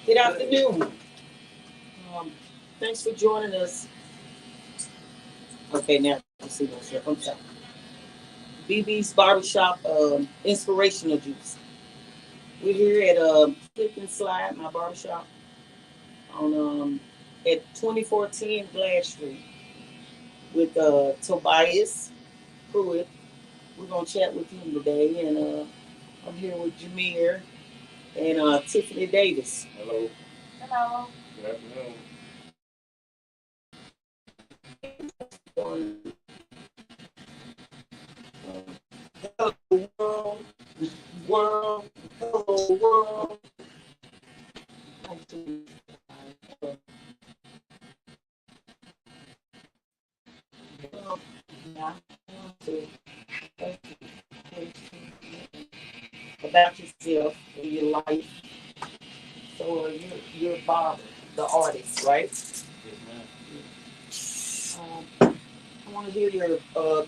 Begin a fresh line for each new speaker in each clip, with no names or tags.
Good afternoon. Um, Thanks for joining us. Okay, now I see myself. I'm sorry. BeBe's Barber Shop Inspirational Juice. We're here at Click and Slide, my barbershop, on at 2410 Glad Street with Tobias Pruitt. We're gonna chat with him today, and I'm here with Jameer and Tiffany Davis.
Hello.
Hello.
Good afternoon.
Um, Hello world, world, hello world. About yourself and your life. So you're Bob, the artist, right?
Yes,
I want to hear your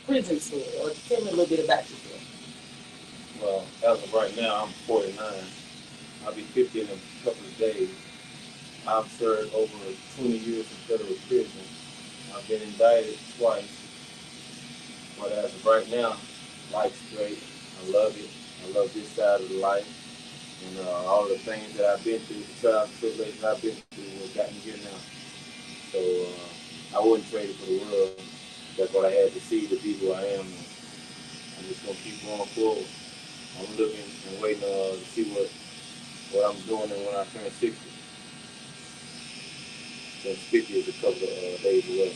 prison story, or tell me a little bit about yourself.
ma'am. Well, as of right now, I'm 49. I'll be 50 in a couple of days. I've served over 20 years in federal prison. I've been indicted twice, but as of right now, life's great. I love it. I love this side of life. And all the things that I've been through, the trials and tribulations I've been through, what got me here now. So I wouldn't trade it for the world. That's what I had to see to be who I am. And I'm just gonna keep going forward. I'm looking and waiting to see what I'm doing and when I turn 60. Since 50 is a couple of days away.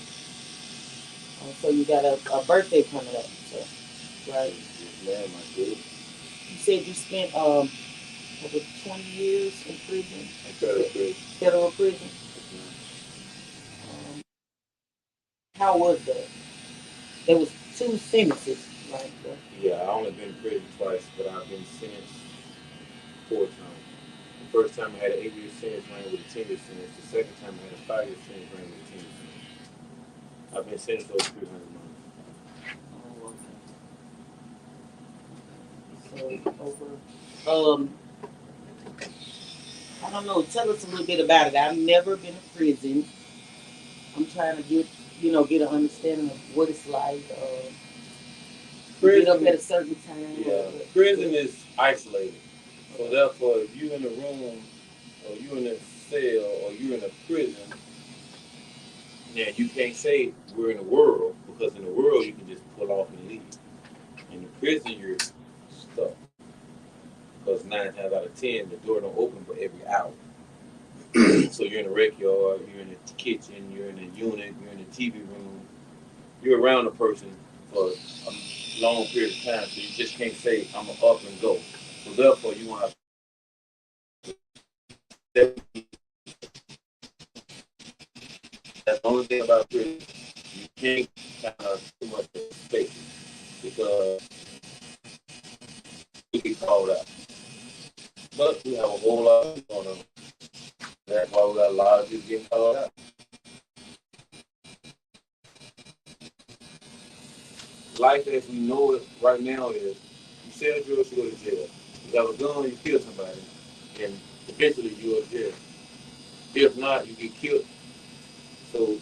So you got a birthday coming up, so right?
Yes, ma'am, I do.
You said you spent over 20 years in prison,
I'm federal prison.
federal prison. Um, how was that? There was two sentences, right?
Yeah, I only been in prison twice, but I've been sentenced 4 times. The first time I had an 8-year sentence ran with a 10-year sentence. The second time I had a 5-year sentence ran with a 10-year sentence. I've been sentenced over 300 months.
Oh, okay. So over. I don't know. Tell us a little bit about it. I've never been to prison. I'm trying to get an understanding of what it's like. Get up at a certain time.
Yeah, prison is isolated. So therefore, if you're in a room, or you're in a cell, or you're in a prison, now you can't say we're in the world, because in the world you can just pull off and leave. In the prison, you're stuck. Because 9 times out of 10, the door don't open for every hour. So you're in a rec yard, you're in the kitchen, you're in a unit, you're in the TV room. You're around a person for a long period of time, so you just can't say I'm gonna up and go. So therefore, you want to. That's the only thing about prison. You can't have too much space because you get called out. But we have a whole lot of people going on. That's why we got a lot of people getting called out. Life as we know it right now is you sell drugs, you go to jail. You have a gun, you kill somebody, and eventually you go to jail. If not, you get killed. So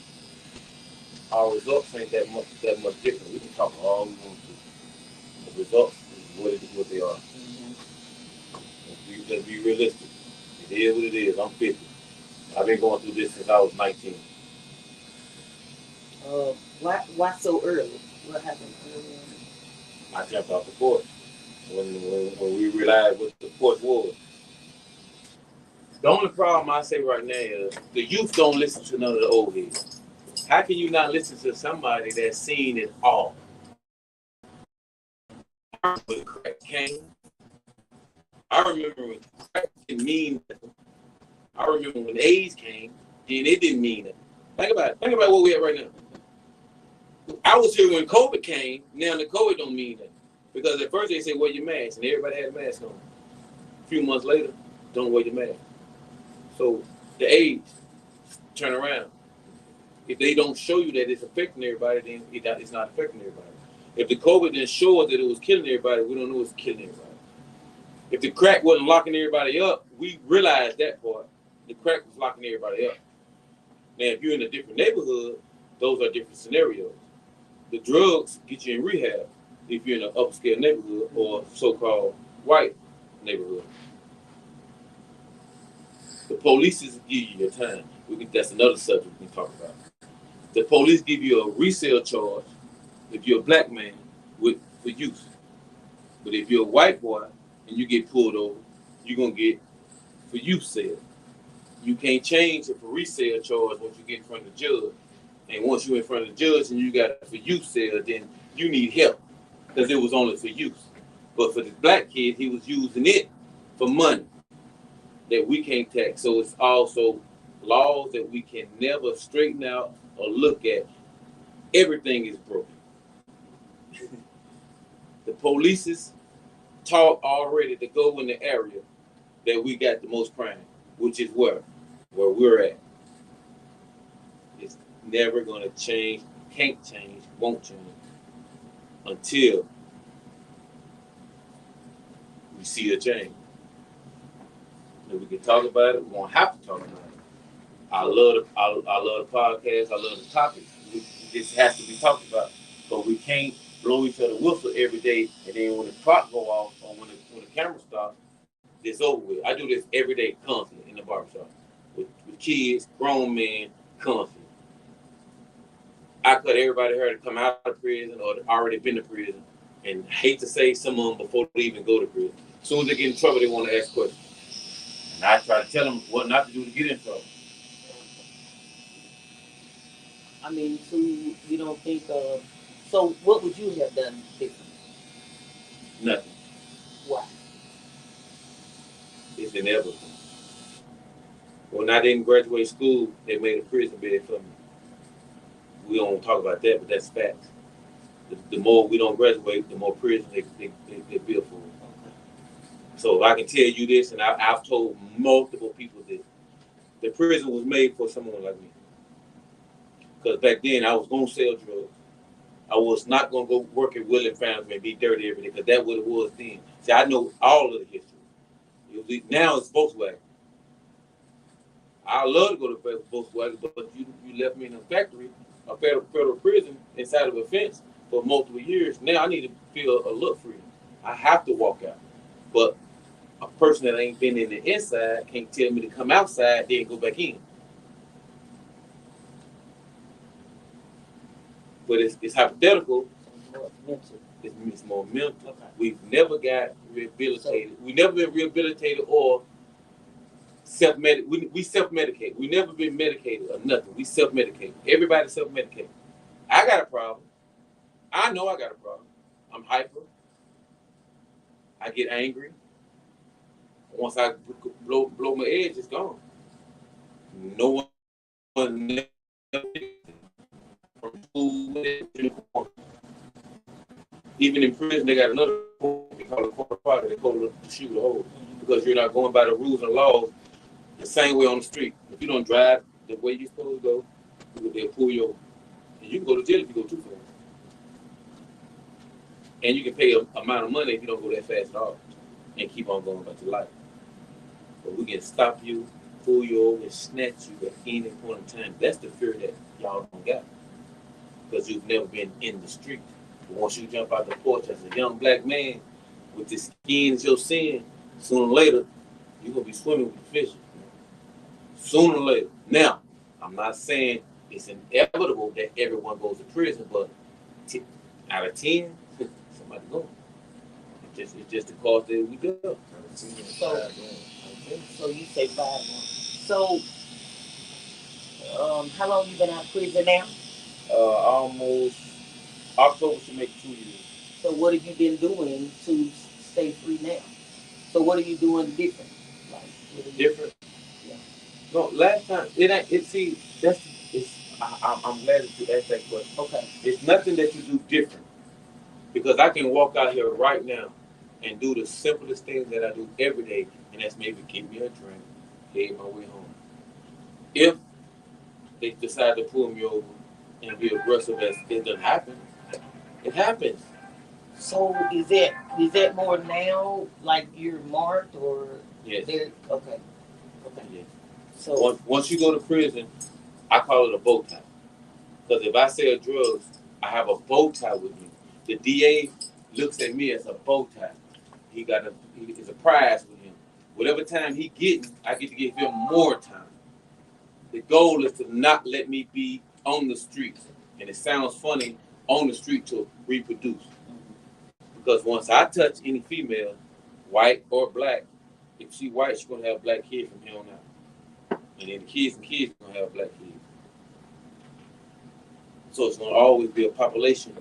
our results ain't that much different. We can talk all we want to. The results is what they are. Let's be realistic. It is what it is. I'm 50. I've been going through this since I was 19.
Why so early? What happened early?
I jumped off the porch when we realized what the porch was. The only problem I say right now is the youth don't listen to none of the old heads. How can you not listen to somebody that's seen it all? when crack came. I remember when crack didn't mean nothing. I remember when AIDS came, and it didn't mean nothing. Think about it. Think about where we're at right now. I was here when COVID came. Now the COVID don't mean nothing. Because at first they said wear your mask, and everybody had a mask on. A few months later, don't wear your mask. So the AIDS turn around. If they don't show you that it's affecting everybody, then it's not affecting everybody. If the COVID didn't show us that it was killing everybody, we don't know it's killing everybody. If the crack wasn't locking everybody up, we realized that part. The crack was locking everybody up. Now, if you're in a different neighborhood, those are different scenarios. The drugs get you in rehab if you're in an upscale neighborhood or so-called white neighborhood. The police give you your time. That's another subject we can talk about. The police give you a resale charge if you're a black man for use. But if you're a white boy and you get pulled over, you're going to get for use sale. You can't change it for resale charge once you get in front of the judge. And once you're in front of the judge and you got it for use sale, then you need help because it was only for use. But for the black kid, he was using it for money that we can't tax. So it's also laws that we can never straighten out or look at. Everything is broken. The police is taught already to go in the area that we got the most crime, which is where we're at. It's never gonna change, can't change, won't change until we see a change. And we can talk about it. We won't have to talk about it. I love the podcast. I love the topics. This has to be talked about, but we can't blow each other whistle every day. And then when the clock go off or when the camera stops, it's over with. I do this every day, constantly in the barbershop with kids, grown men, constantly. I cut everybody hair to come out of prison or already been to prison, and hate to say some of them before they even go to prison. As soon as they get in trouble, they want to ask questions. And I try to tell them what not to do to get in trouble.
I mean, so you don't think so what would you have done differently?
Nothing.
Why?
It's inevitable. When I didn't graduate school, they made a prison bed for me. We don't talk about that, but that's facts. The more we don't graduate, the more prison they build for us. Okay. So I can tell you this, and I've told multiple people this. The prison was made for someone like me. Because back then, I was going to sell drugs. I was not going to go work at William Fountain and be dirty every day, because that's what it was then. See, I know all of the history. Now it's Volkswagen. I love to go to Volkswagen, but you left me in a factory, a federal prison inside of a fence for multiple years. Now I need to feel a little freedom. I have to walk out. But a person that ain't been in the inside can't tell me to come outside, then go back in. But it's hypothetical. It's more mental. Okay. We've never got rehabilitated. We've never been rehabilitated or self-medicate. We self-medicate. We've never been medicated or nothing. We self-medicate. Everybody self-medicate. I got a problem. I know I got a problem. I'm hyper. I get angry. Once I blow my edge, it's gone. No one never from school. Even in prison, they got another they call it quarter party. They call it the shoot the hole because you're not going by the rules and laws the same way on the street. If you don't drive the way you're supposed to go, they'll pull you over. And you can go to jail if you go too fast. And you can pay an amount of money if you don't go that fast at all and keep on going about your life. But we can stop you, pull you over, and snatch you at any point in time. That's the fear that y'all don't got because you've never been in the street. But once you jump out the porch as a young black man with the skin as your sin, sooner or later, you're going to be swimming with the fish. Sooner or later. Now, I'm not saying it's inevitable that everyone goes to prison, but out of 10, somebody goes. It's just the cost that we go.
So you say 5 months. So, how long you been out of prison now?
Almost October should make 2 years.
So what have you been doing to stay free now? So what are you doing different? Like
different.
Yeah.
No, last time it ain't. It see that's it's. I'm glad that you asked that question.
Okay.
It's nothing that you do different because I can walk out here right now and do the simplest things that I do every day, and that's maybe get me a drink, head my way home. If they decide to pull me over and be aggressive, as it doesn't happen, it happens.
So is that more now like you're marked or
Yes.
there? Okay. Okay.
Yes.
So
Once you go to prison, I call it a bow tie. Because if I sell drugs, I have a bow tie with me. The DA looks at me as a bow tie. It's a prize with him. Whatever time he gets, I get to give him more time. The goal is to not let me be on the streets. And it sounds funny on the street to reproduce. Because once I touch any female, white or black, if she white, she's gonna have black kids from here on out. And then the kids are gonna have black kids. So it's gonna always be a population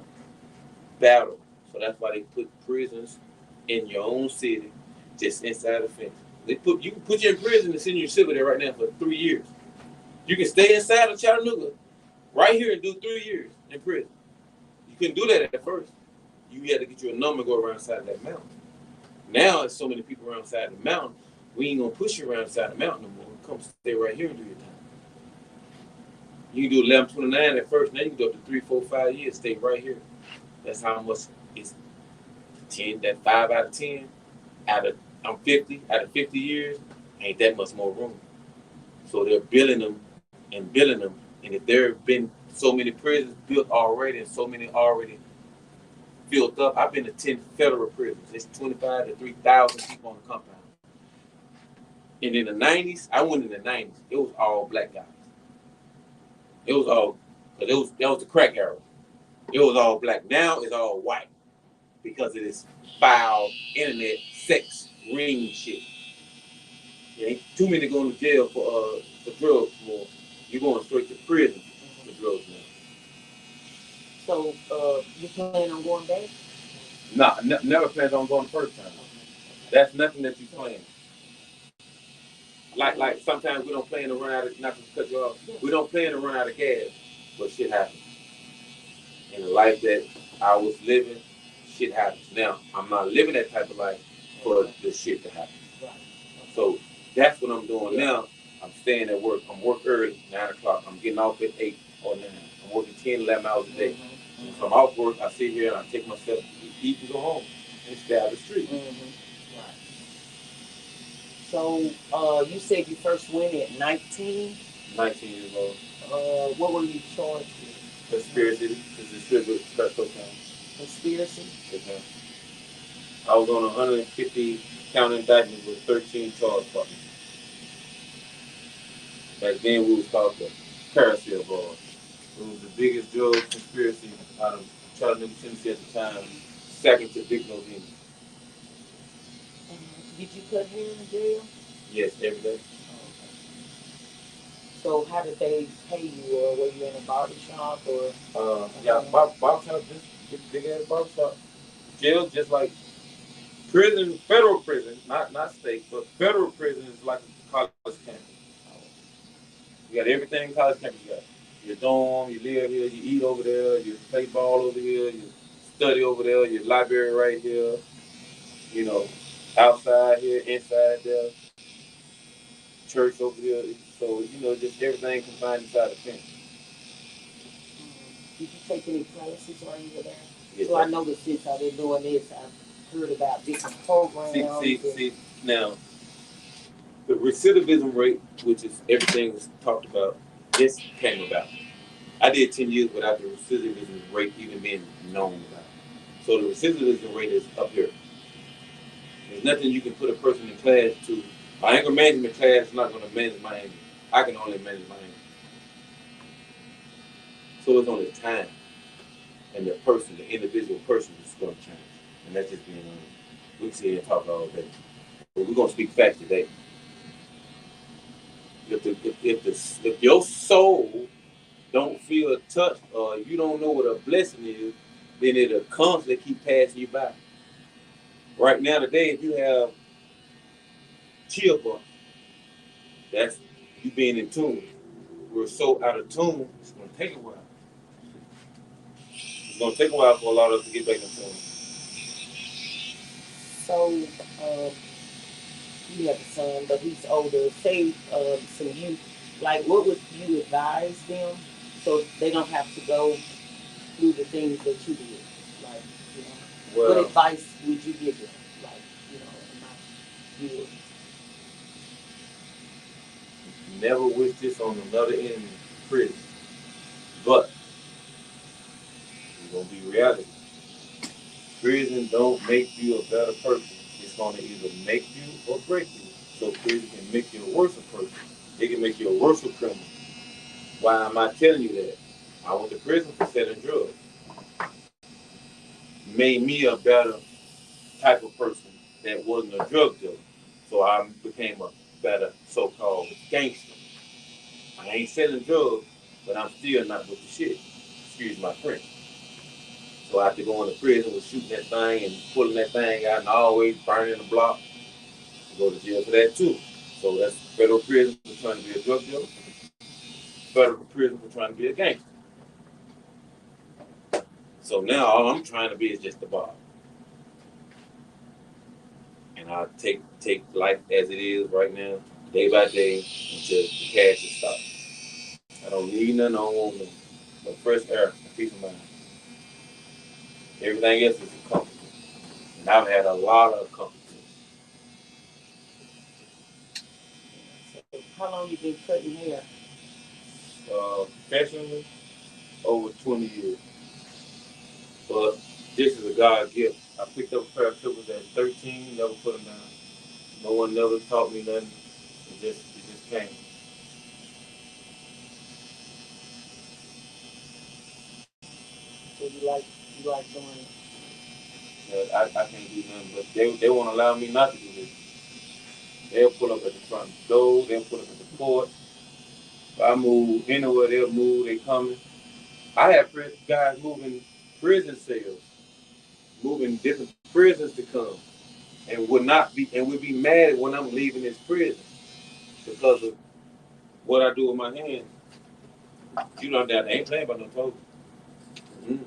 battle. So that's why they put prisons in your own city, just inside the fence. You can put you in prison and send you civil there right now for 3 years. You can stay inside of Chattanooga right here and do 3 years in prison. You couldn't do that at first. You had to get you a number and go around inside of that mountain. Now there's so many people around inside the mountain, we ain't gonna push you around inside the mountain no more. Come stay right here and do your time. You can do 1129 at first, now you can do up to 3, 4, 5 years, stay right here. That's how much it's 10, that 5 out of 10. I'm 50, out of 50 years, ain't that much more room. So they're building them and building them. And if there have been so many prisons built already and so many already filled up, I've been to 10 federal prisons. It's 25 to 3,000 people on the compound. And in the 90s, I went in the 90s, it was all black guys. It was all, that was the crack era. It was all black. Now it's all white because of this foul internet sex ring shit. There ain't too many going to jail for drugs more. You're going straight to prison for drugs now.
So you plan on going back?
Nah, never plans on going the first time. That's nothing that you plan. Like sometimes we don't plan to run out of, not to cut you off, we don't plan to run out of gas, but shit happens. In the life that I was living, shit happens. Now, I'm not living that type of life for the shit to happen. So that's what I'm doing now. I'm staying at work. I'm work early, 9 o'clock. I'm getting off at 8 or 9. I'm working 10, 11 hours a day. And so I'm off work. I sit here and I take myself to eat and go home and stay out of the street.
Right. So you said you first went at 19?
19 years old.
What were you charged with?
Conspiracy to distribute crack cocaine.
Conspiracy?
Yes, ma'am. I was on a 150 count indictment with 13 charge partners. Back then we was called the carousel boys. It was the biggest drug conspiracy out of Chattanooga, Tennessee at the time, second to Big Novena.
Did you cut hair in jail?
Yes, every day.
Okay. So how did they pay you? Or were you in a barber shop or?
Yeah, barber shop, just big ass barber shop. Jail just like prison, federal prison, not state, but federal prison is like a college campus. You got everything college campus. You got your dorm, you live here, you eat over there, you play ball over here, you study over there, your library right here, you know, outside here, inside there, church over here. So, just everything confined inside the fence.
Did you take any classes while you were there?
Yes,
so I know that since I've been doing this, I've heard about different programs.
See, now, the recidivism rate, which is everything that's talked about, this came about. I did 10 years without the recidivism rate even being known about. So the recidivism rate is up here. There's nothing you can put a person in class to. My anger management class is not going to manage my anger. I can only manage my anger. So it's only time. And the person, the individual person is going to change. And that's just being honest. We can sit here and talk all day. But we're going to speak facts today. If your soul don't feel touched or you don't know what a blessing is, then it'll constantly keep passing you by. Right now today, if you have chill bump, that's you being in tune. We're so out of tune, it's gonna take a while. It's gonna take a while for a lot of us to get back in tune.
So, um, you have a son, but he's older. Say some youth, like what would you advise them so they don't have to go through the things that you did? Like, you know, what
Well,
advice would you give them? Like, you know, in my viewers.
never wish this on another enemy, prison. But it's gonna be reality. Prison don't make you a better person. It's gonna either make you or break you. So prison can make you a worse person. It can make you a worse criminal. Why am I telling you that? I went to prison for selling drugs. Made me a better type of person that wasn't a drug dealer. So I became a better so-called gangster. I ain't selling drugs, but I'm still not with the shit. Excuse my French. So after going to prison with shooting that thing and pulling that thing out and always burning the block, you go to jail for that too. So that's federal prison for trying to be a drug dealer, federal prison for trying to be a gangster. So now all I'm trying to be is just a bar. And I take life as it is right now, day by day, until the cash is stopped. I don't need nothing, I don't want nothing. But fresh air, peace of mind. Everything else is comfortable. And I've had a lot of comfort.
So, how long you been cutting hair?
Professionally, over 20 years. But this is a God gift. I picked up a pair of clippers at 13, never put them down. No one never taught me nothing. It just came.
So you like doing it?
I can't do nothing, but they won't allow me not to do this. They'll pull up at the front door, they'll pull up at the porch. If I move anywhere, they'll move, they coming. I have guys moving prison cells, moving different prisons to come, and would be mad when I'm leaving this prison because of what I do with my hands. You know that they ain't playing about no toes. Mm-hmm.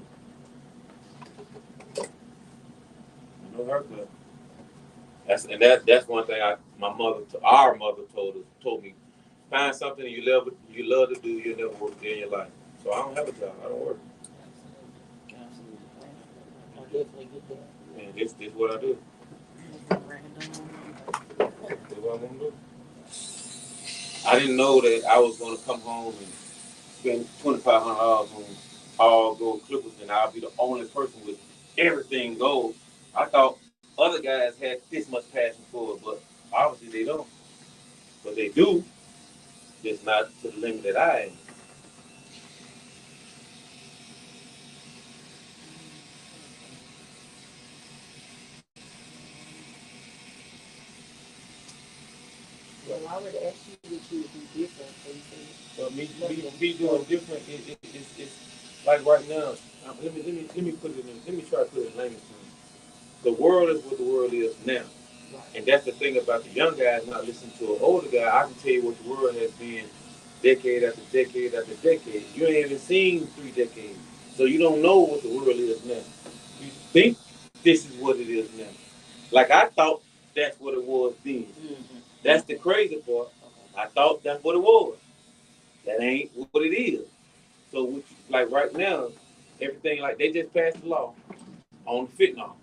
No haircut. That's one thing our mother told me, find something you love to do, you'll never work a day in your life. So I don't have a job, I don't work.
Absolutely. I definitely get that.
And this what I do. This what I'm gonna do. I didn't know that I was gonna come home and spend $2,500 on all gold clippers and I'll be the only person with everything gold. I thought other guys had this much passion for it, but obviously they don't. But they do, just not to the limit that I am.
Well, I would ask you that you would do different. So you said
But
nothing.
me doing different, it's like right now. Let me put it in. Let me try to put it in layman's terms. The world is what the world is now,
Right.
and that's the thing about the young guys not listening to an older guy. I can tell you what the world has been, decade after decade after decade. You ain't even seen 3 decades, so you don't know what the world is now. You think this is what it is now. Like I thought that's what it was then.
Mm-hmm.
That's the crazy part.
Okay.
I thought that's what it was. That ain't what it is. So, like right now, everything like they just passed the law on fentanyl.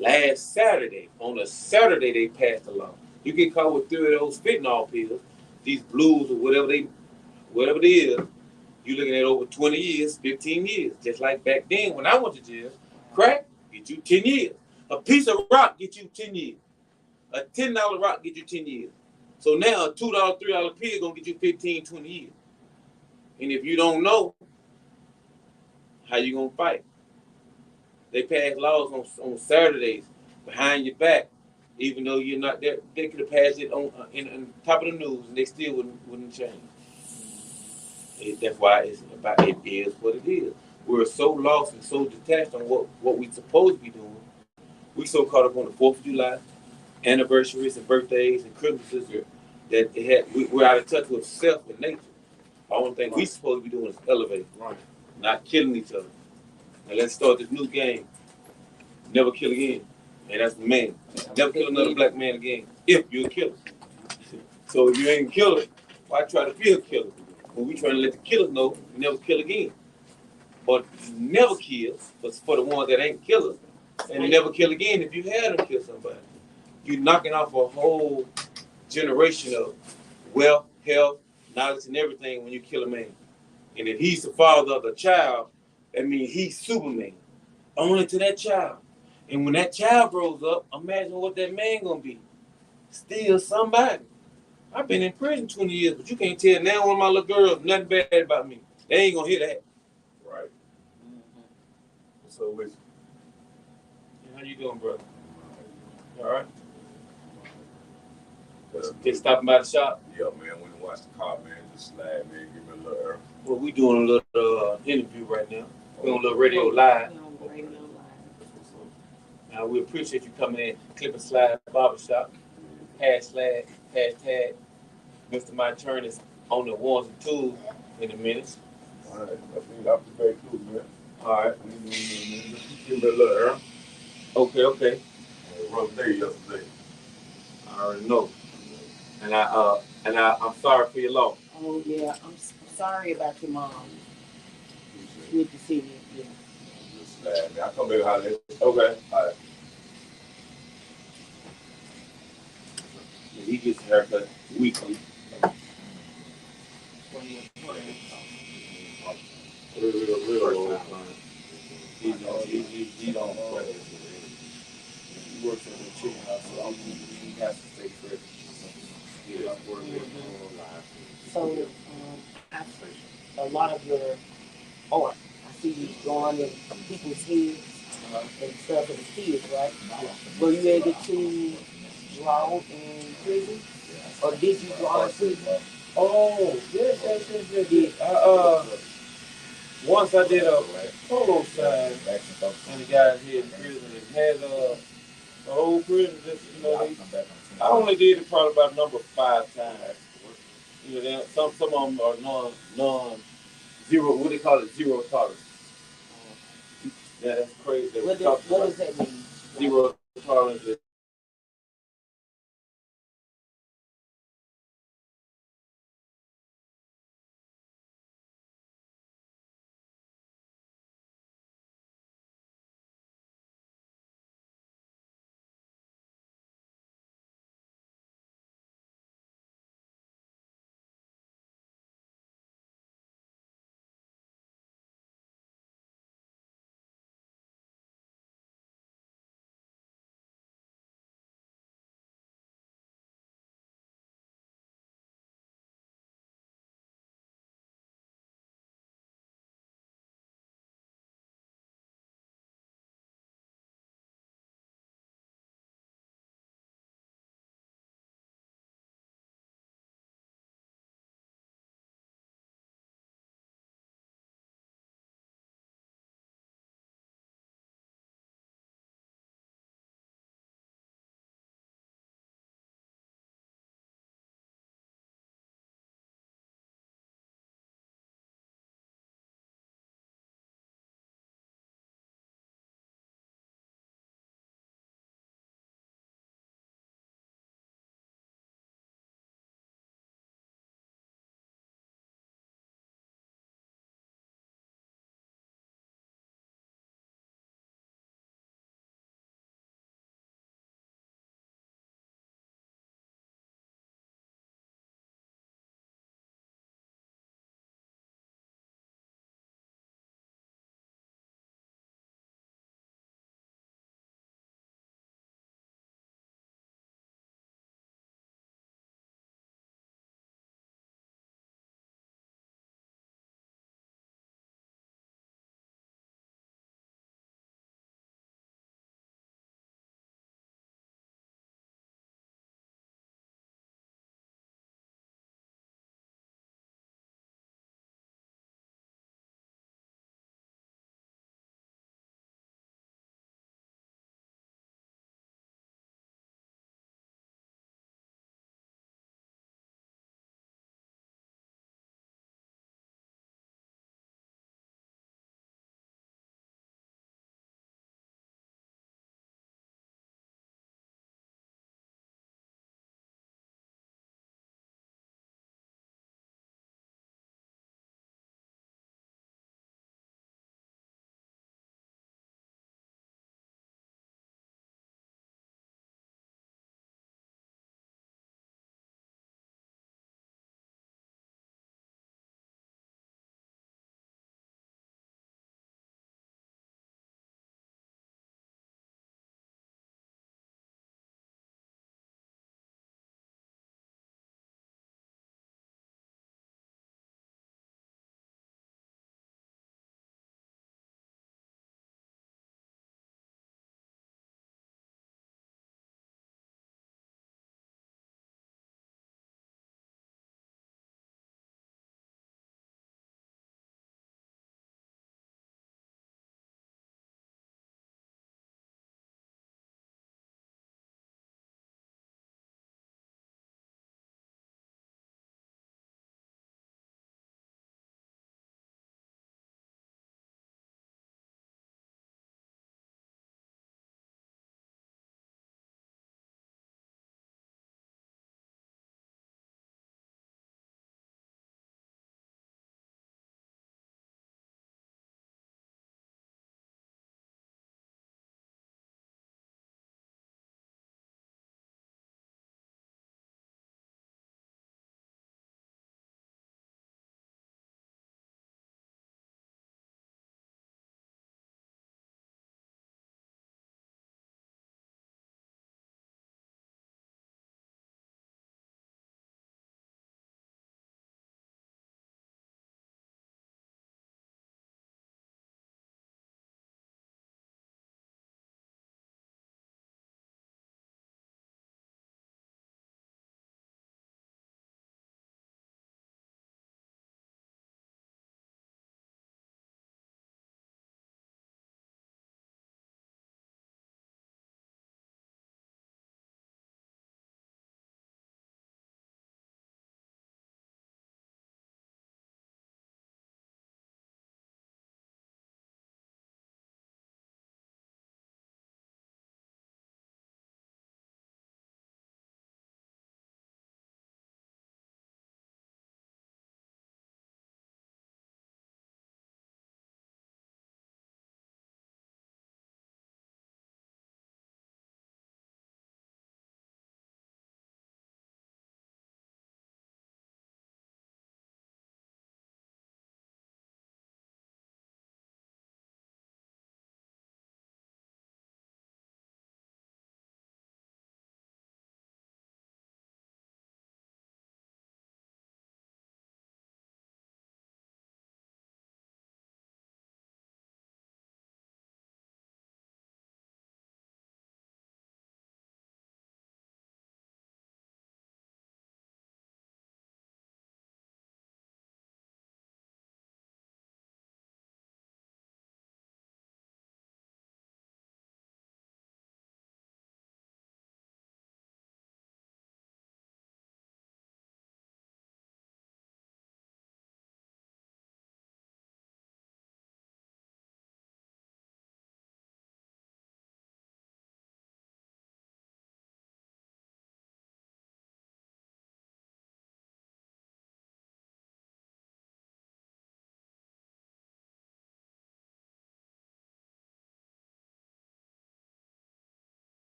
Last Saturday, on a Saturday, they passed the law. You get caught with 3 of those fentanyl pills, these blues or whatever it is. You looking at over 20 years, 15 years. Just like back then when I went to jail, crack get you 10 years. A piece of rock get you 10 years. A $10 rock get you 10 years. So now a $2, $3 pill gonna get you 15, 20 years. And if you don't know, how you gonna fight? They pass laws on Saturdays behind your back, even though you're not there. They could have passed it in top of the news, and they still wouldn't change. That's why it's about it is what it is. we're so lost and so detached on what we supposed to be doing. We so caught up on the 4th of July, anniversaries and birthdays and Christmases that we're out of touch with self and nature. The only thing we supposed to be doing is elevate, not killing each other. And let's start this new game. Never kill again. And that's the man. Never kill another black man again if you're a killer. So if you ain't a killer, why try to be a killer? When we trying to let the killers know you never kill again. But you never kill, but for the ones that ain't killers, and you never kill again if you had them kill somebody. You're knocking off a whole generation of wealth, health, knowledge, and everything when you kill a man. And if he's the father of the child, that means he's Superman. Only to that child. And when that child grows up, imagine what that man gonna be. Still somebody. I've been in prison 20 years, but you can't tell now one of my little girls nothing bad about me. They ain't gonna hear that. Right. Mm-hmm. So with you. How you doing, brother? All right. Just stopping by the shop? Yeah, man. When you watch the car, man, just slide, man. Give me a little air. Well, we doing a little interview right now. We on a little radio live. Radio live. Now, we appreciate you coming in. Clip and Slide Barbershop. Hashtag Mr. My Turn is on the ones and twos in a minute. All right. I'll be very cool, man. All right. Give me a little air. Okay. Rough day yesterday. I already know. I'm sorry for your loss.
Oh yeah, I'm sorry about your mom. Good to see you. Yeah.
Just glad, man. I come back and holler at you. Okay. All right. Yeah, he gets a haircut weekly. Real old man. He don't play. He works in the chicken house, so he has to stay fresh. Yeah.
So I, a lot of your art, I see you drawing in people's heads and stuff of the kids, right? Were you able to draw in prison, or did you draw in prison?
Oh, yes. Once I did a photo sign and the guys here in prison and had the whole prison just, I only did it probably about number 5 times. Some of them are non zero, what they call it, zero tolerance. Yeah, that's crazy.
What does that mean?
Zero tolerance is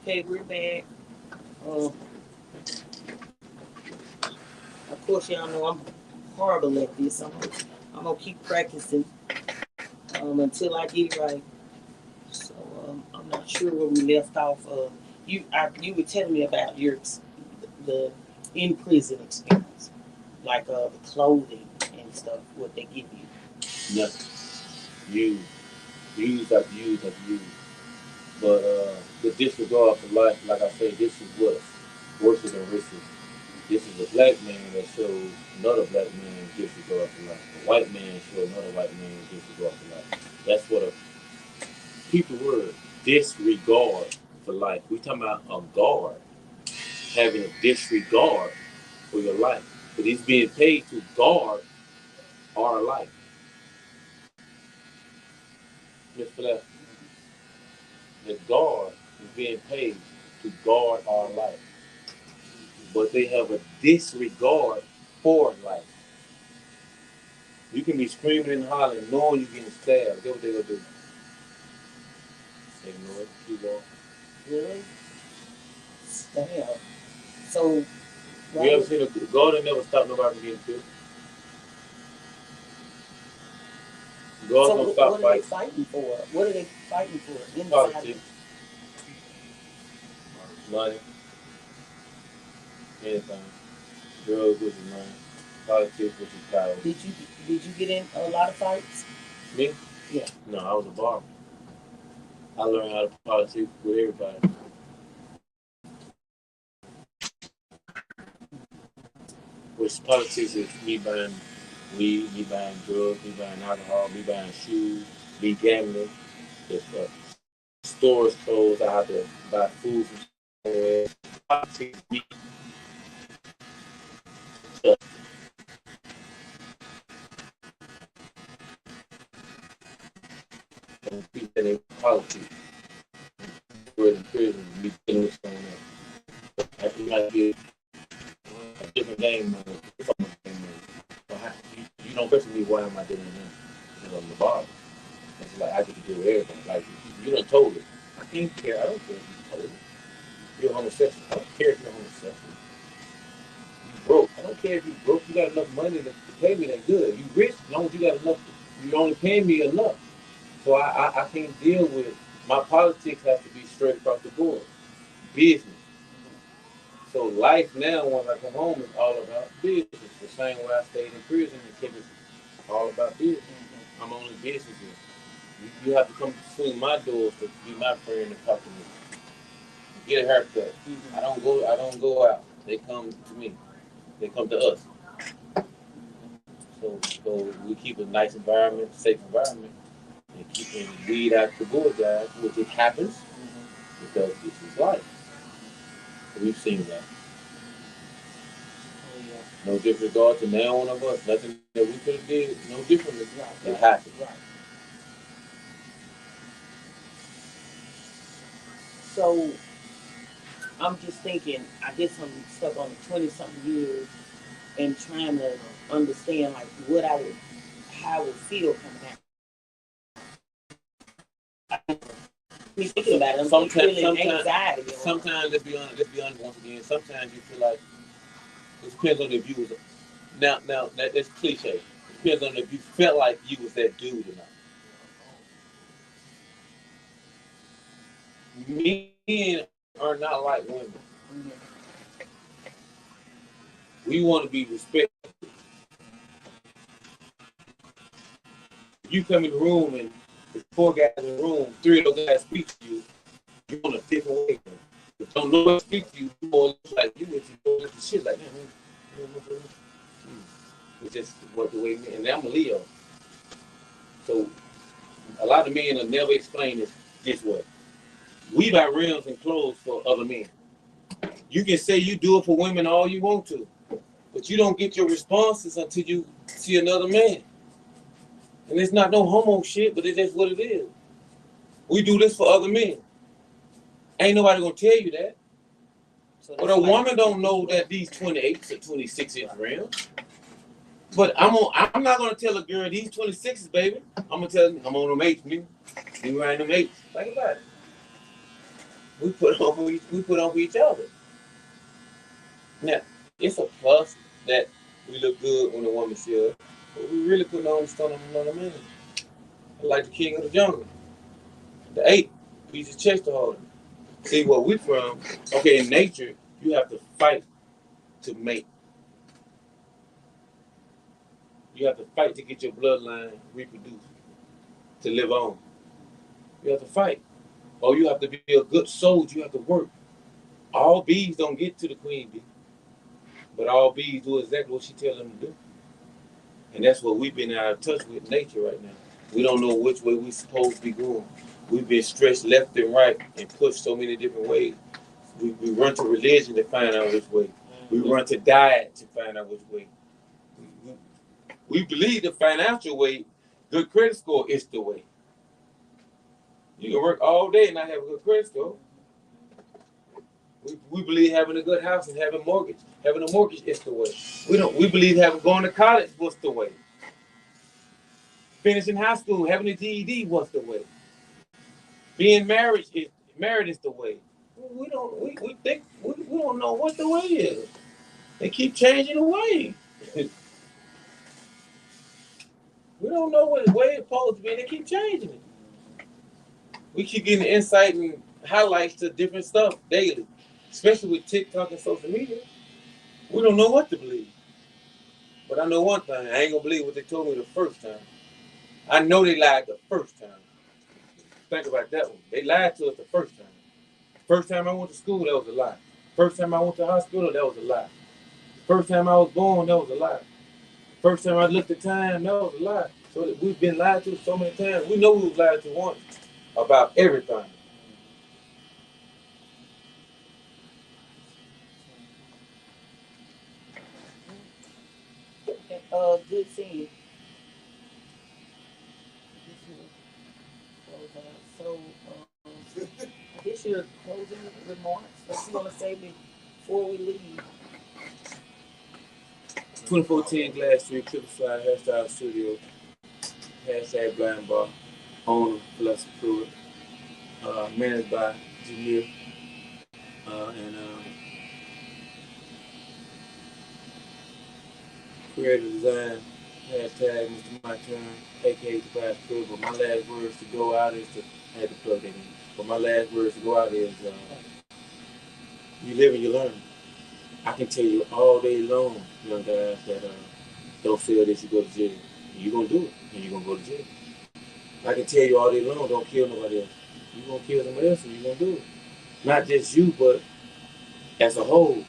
Okay, we're back. Uh, of course, y'all know I'm horrible at this. I'm gonna keep practicing until I get it right. So I'm not sure where we left off. You were telling me about the in prison experience, like the clothing and stuff, what they give you.
Nothing. You use after use after use. But the disregard for life, like I say, this is what's worse than racism. This is a black man that shows another black man disregard for life. A white man shows another white man disregard for life. That's what a people word disregard for life. We talking about a guard having a disregard for your life, but he's being paid to guard our life. Just for that, the guard is being paid to guard our life, but they have a disregard for life. You can be screaming and hollering, knowing you're getting stabbed. Guess what they gonna do? Ignore it. Keep on.
Really? Stab. So
You
why
ever
would
seen a guard that never stop nobody from getting killed? Guards
so
don't stop
what are they
fights.
fighting for? What are they fighting for inside?
Politics, money, anything. Drugs, which is money. Politics, which is power.
Did you get in a lot of fights?
Me?
Yeah.
No, I was a barber. I learned how to politics with everybody. Which politics is me buying weed, me buying drugs, me buying alcohol, me buying shoes, me gambling. If stores closed, I have to buy food from somewhere. Politics, me, stuff. And people that they politics. We're in prison, me dealing with someone else. You might get a different game mode. So you don't question me why am I doing that? Because I'm the barber. It's like I get to do everything. Like you done told it. I can't care. I don't care if you told it. You're homosexual. I don't care if you're homosexual. You broke. I don't care if you broke. You got enough money to pay me that good. You rich, as long as you got enough. You only pay me enough. So I can't deal with my politics has to be straight across the board. Business. So life now, once I come home, is all about business. The same way I stayed in prison and kept it all about business. I'm only business here. You have to come between my doors to be my friend and talk to me. Get a haircut. I don't go. I don't go out. They come to me. They come to us. So we keep a nice environment, safe environment, and keeping weed out the bullseye, which it happens because this is life. We've seen that.
Oh yeah.
No disregard to now one of us. Nothing that we could have did. No differently. It
Right.
happened.
Right. So I'm just thinking. I guess I'm stuck on the 20 something years and trying to understand like how I would feel coming out. Me thinking about it, I'm feeling anxiety.
Sometimes let's be honest once again. Sometimes you feel like it depends on the views. Now that's cliche. It depends on if you felt like you was that dude or not. Men are not like women.
Mm-hmm.
We want to be respected. If you come in the room and there's 4 guys in the room, 3 of those guys speak to you, you're on a different way. If don't know what speak to you, you more like you with the shit like that. It's just what the way men, and I'm a Leo. So a lot of men will never explain this way. We buy rims and clothes for other men. You can say you do it for women all you want to, but you don't get your responses until you see another man. And it's not no homo shit, but it's just what it is. We do this for other men. Ain't nobody gonna tell you that.
So
but a woman don't know that these 28s or 26-inch rims. But I'm not gonna tell a girl these 26s, baby. I'm gonna tell them I'm on them 8s, nigga. You riding them 8s. Think about it. we put on we put on for each other. Now, it's a plus that we look good when a woman see us, but we really putting on the stone on another man. Like the king of the jungle, the ape, beats his chest to hold him. See where we from? Okay, in nature, you have to fight to mate. You have to fight to get your bloodline reproduced, to live on. You have to fight. Or you have to be a good soldier. You have to work. All bees don't get to the queen bee, but all bees do exactly what she tells them to do. And that's what we've been out of touch with nature right now. We don't know which way we're supposed to be going. We've been stretched left and right and pushed so many different ways. We run to religion to find out which way. We run to diet to find out which way. We, we believe the financial way, good credit score is the way. You can work all day and not have a good credit score. We believe having a good house and having mortgage. Having a mortgage is the way. We believe having going to college was the way. Finishing high school, having a GED was the way. Being married is the way. We think we don't know what the way is. They keep changing the way. We don't know what the way it's supposed to be. They keep changing it. We keep getting insight and highlights to different stuff daily, especially with TikTok and social media. We don't know what to believe. But I know one thing: I ain't gonna believe what they told me the first time. I know they lied the first time. Think about that one. They lied to us the first time. First time I went to school, that was a lie. First time I went to the hospital, that was a lie. First time I was born, that was a lie. First time I looked at time, that was a lie. So we've been lied to so many times. We know we was lied to once about everything.
Good seeing you. So, I guess you're closing remarks. What you want to say before we leave?
2014 Glass Street, Triple Slide, Hairstyle Studio, hashtag Blind Bar, owner, Tobias Pruitt, managed by Jamil, and creative design, hashtag Mr. Mike Turn, aka Tobias Pruitt. But my last words to go out is to, I had to plug that in, but my last words to go out is, you live and you learn. I can tell you all day long, young guys, that don't sell this, you go to jail. You're going to do it, and you're going to go to jail. I can tell you all day long, don't kill nobody else. You're going to kill somebody else, and you're going to do it. Not just you, but as a whole.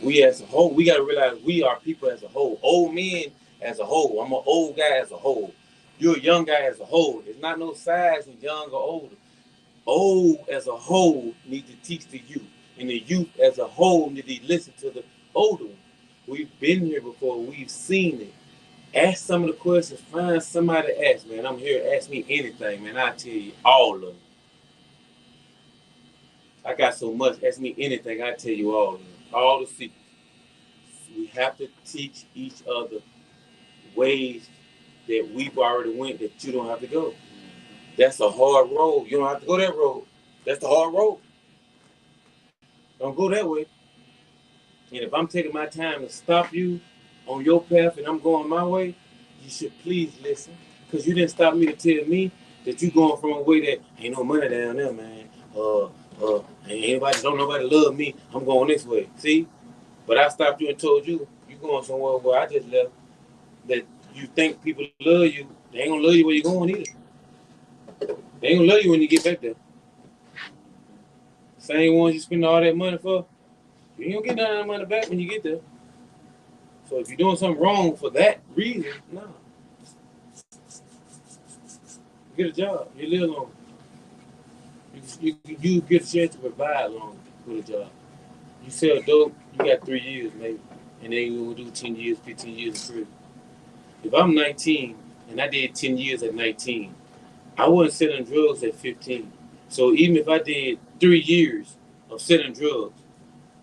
We as a whole, we got to realize we are people as a whole. Old men as a whole. I'm an old guy as a whole. You're a young guy as a whole. There's not no size of young or older. Old as a whole need to teach the youth. And the youth as a whole need to listen to the older one. We've been here before. We've seen it. Ask some of the questions. Find somebody to ask, man. I'm here. Ask me anything, man. I'll tell you all of it. I got so much. Ask me anything. I'll tell you all of it. All the secrets. We have to teach each other ways that we've already went that you don't have to go. That's a hard road. You don't have to go that road. That's the hard road. Don't go that way. And if I'm taking my time to stop you on your path and I'm going my way, you should please listen. Because you didn't stop me to tell me that you going from a way that ain't no money down there, man. Ain't anybody, don't nobody love me. I'm going this way. See? But I stopped you and told you, you going somewhere where I just left, that you think people love you. They ain't gonna love you where you're going either. They ain't gonna love you when you get back there. Same ones you spend all that money for, you ain't gonna get none of that money back when you get there. So if you're doing something wrong for that reason, no. You get a job, you live longer. You get a chance to provide longer with a job. You sell dope, you got 3 years maybe, and then you will do 10 years, 15 years in prison. If I'm 19 and I did 10 years at 19, I wasn't selling drugs at 15. So even if I did 3 years of selling drugs,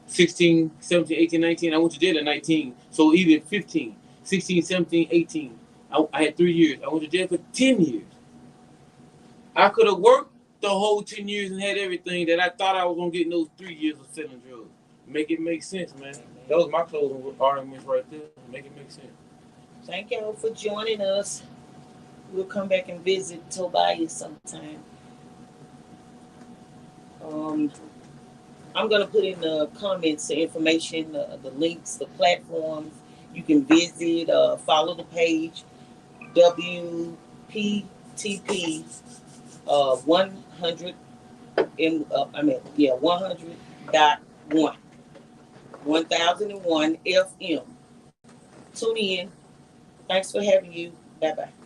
16, 17, 18, 19, I went to jail at 19. So even 15, 16, 17, 18, I had 3 years. I went to jail for 10 years. I could have worked the whole 10 years and had everything that I thought I was gonna get in those 3 years of selling drugs. Make it make sense, man. That was my closing arguments right there. Make it make sense.
Thank y'all for joining us. We'll come back and visit Tobias sometime. Um, I'm gonna put in the comments the information, the links, the platforms. You can visit, follow the page, WPTP 100 100.1 1001 FM. Tune in. Thanks for having you. Bye bye.